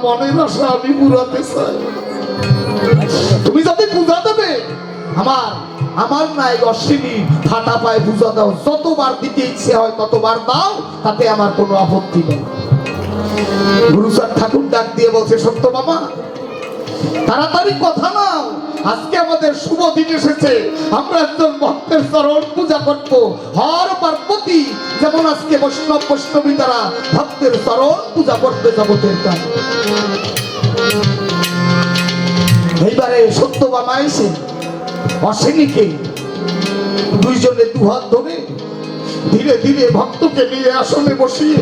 মনের আশা আমি পুরাতে চাই। তুমি যদি পূজা দেবে আমার নাই অশ্বিনী ফাটা পায়ে পূজা দাও, যতবার দিতে ইচ্ছে হয় ততবার দাও, তাতে আমার কোনো আপত্তি নেই। গুরুচাঁদ ঠাকুর ডাক দিয়ে বলছে, সত্য বাবা তাড়াতাড়ি কথা নাও, আজকে আমাদের শুভ দিন এসেছে, আমরা একজন ভক্তের চরণ পূজা করব। হর পার্বতী যেমন আজকে বৈষ্ণব বৈষ্ণবী দ্বারা ভক্তের চরণ পূজা করবে জগতের কাজ। এইবারে সত্য বাবা এসে অশ্বিনীকে দুইজনে দুহাত ধরে ধীরে ধীরে ভক্তকে নিয়ে আসনে বসিয়ে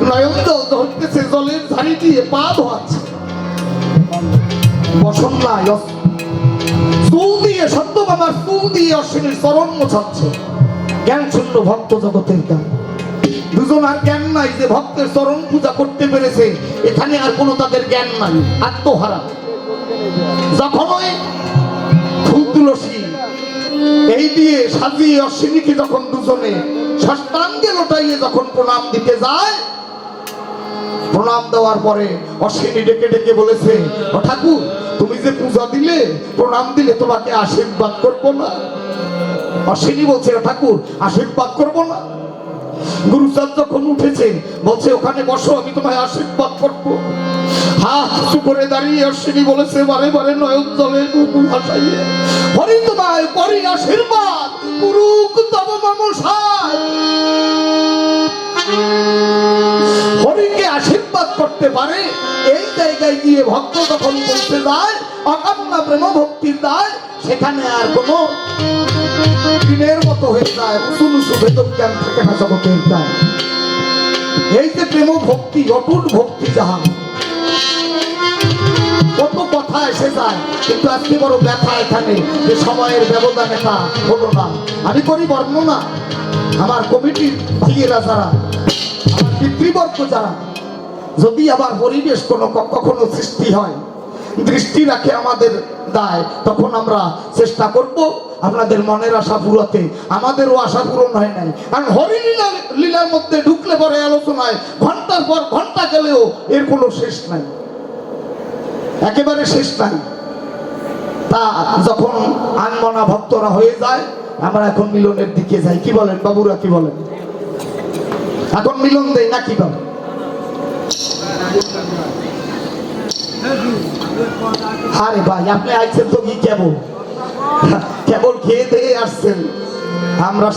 নয়ন জল ধরতেছে, জলের ধারি দিয়ে পা ধোয়াচ্ছে, বসন নাই চুল দিয়ে সত্য বাবার চুল দিয়ে অশ্বিনীর চরণ মোছাচ্ছে। জ্ঞান শূন্য ভক্ত জগতের জ্ঞান, দুজন আর জ্ঞান নাই যে ভক্তের চরণ পূজা করতে পেরেছে, এখানে আর কোনো তাদের জ্ঞান নাই, আত্মহারা। যখন ওই ফুল তুলসী এই দিয়ে সাজিয়ে অশ্বিনীকে যখন দুজনে ষষ্ঠাঙ্গে লোটাইয়ে যখন প্রণাম দিতে যায়, প্রণাম দেওয়ার পরে অশ্বিনী ডেকে ডেকে বলেছে, ও ঠাকুর তুমি যে পূজা দিলে প্রণাম দিলে তোমাকে আশীর্বাদ করবো না? অশ্বিনী বলছে, ঠাকুর আশীর্বাদ করবো না? গুরুচাঁদ যখন উঠেছে বলছে, ওখানে বসো, আমি তোমায় আশীর্বাদ করবো। হাত উঁচু করে দাঁড়িয়ে অশ্বিনী বলেছে, বারে বারে নয়ন জলে বুকু ভাসাইয়ে, হরি তোমায় করি আশীর্বাদ, পুরুক তব মমসায়। হরিকে আশীর্বাদ করতে পারে এই জায়গায় গিয়ে ভক্ত যখন বলতে যায় অকান্না প্রেম ভক্তির দায়, সেখানে আর কোনো দিনের মতো হয়ে যায়, উঁচু উঁচু বেতন জ্ঞান থাকে না জগতের দায়। এই যে প্রেম ভক্তি, অটুট ভক্তি যাহা, কত কথা এসে যায়, কিন্তু আজকে বড় ব্যথা এখানে যে সময়ের ব্যবধানে তা হলো না। আমি করি বর্ণনা, আমার কমিটির ভাইয়েরা যারা, আমার পিতৃবর্গ যারা, যদি আবার পরিবেশ কখনো সৃষ্টি হয়, দৃষ্টি রাখে আমাদের দায়, তখন আমরা চেষ্টা করব আপনাদের মনের আশা পুরাতে। আমাদেরও আশা পূরণ হয় নাই, কারণ হরিলীলা লীলার মধ্যে ঢুকলে পরে আলোচনায় ঘন্টার পর ঘন্টা গেলেও এর কোনো শেষ নাই, একেবারে শেষ নাই। তা যখন আনমনা ভক্তরা হয়ে যায়, আমরা এখন মিলনের দিকে যাই। কি বলেন বাবুরা, কি বলেন? এখন মিলন দেই না কি বলেন? আরে ভাই আপনি আইছেন তো কি কেবল খেয়ে দিয়ে আসছেন, আমরা